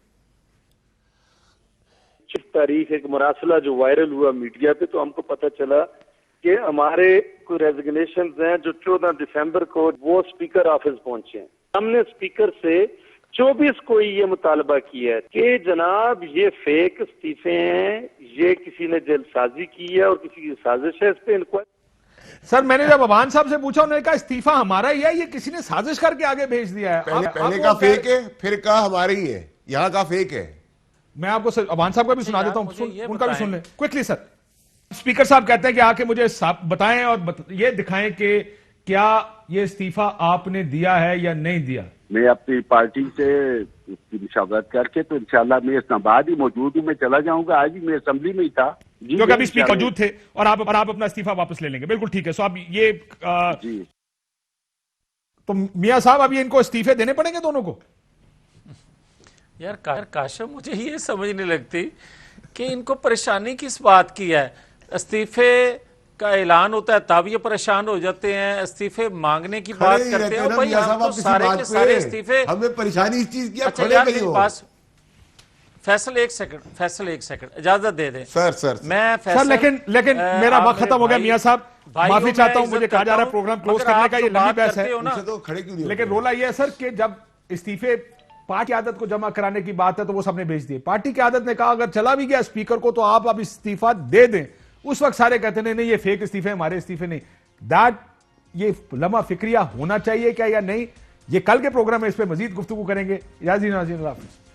तारीख एक मरासला जो वायरल हुआ मीडिया पे, तो हमको पता चला कि हमारे कोई रेजिग्नेशन हैं जो 14 दिसंबर को वो स्पीकर ऑफिस पहुंचे हैं। हमने स्पीकर से 24 को ये मुतालबा किया है कि जनाब ये फेक इस्तीफे हैं, ये किसी ने जल्दसाजी की है और किसी की साजिश है, इस पे इंक्वायरी। सर मैंने जब अवान साहब से पूछा, उन्होंने कहा इस्तीफा हमारा ही है, ये किसी ने साजिश करके आगे भेज दिया है। पहले का फेक है, फिर का हमारा ही है, यहाँ का फेक है। मैं आपको अवान साहब का भी सुना देता हूं, उनका भी सुन लें क्विकली सर। स्पीकर साहब कहते हैं कि आके मुझे बताएं और ये दिखाएं कि क्या ये इस्तीफा आपने दिया है या नहीं दिया। मैं अपनी पार्टी से उसकी मुशावरत करके तो इंशाल्लाह मैं इस्लामाबाद ही मौजूद हूँ, मैं चला जाऊंगा। आज ही मैं असेंबली में ही था क्योंकि अभी स्पीकर मौजूद थे और आप अपना इस्तीफा वापस ले लेंगे। बिल्कुल ठीक है। सो अब ये तो मियां साहब अब ये इनको इस्तीफे देने पड़ेंगे दोनों को। यार काशम मुझे ये समझ नहीं लगती कि इनको परेशानी किस बात की है। इस्तीफे का ऐलान होता है तब ये परेशान हो जाते हैं, इस्तीफे मांगने की बात करते हैं। भाई हम तो सारे के सारे इस्तीफे, हमें परेशानी इस चीज की। अच्छा यार मेरे पास फैसल एक सेकंड इजाजत दे दें सर मैं सर लेकिन मेरा वक्त खत्म हो गया मियां साहब, माफी चाहता हूं। मुझे कहा जा रहा है प्रोग्राम क्लोज करने का, ये लंबी बहस है। लेकिन रोला ये है सर कि जब इस्तीफे पार्टी आदत को जमा कराने की बात है तो वो सबने भेज दिए। पार्टी की आदत ने कहा अगर चला भी गया स्पीकर को तो आप अब इस्तीफा दे दें। उस वक्त सारे कहते नहीं ये फेक इस्तीफे, हमारे इस्तीफे नहीं। दैट ये लम्हा फिक्रिया होना चाहिए क्या या नहीं, ये कल के प्रोग्राम में इस पे मजीद गुफ्तगू करेंगे। याजीन नाज़रीन, अल्लाह हाफ़िज़।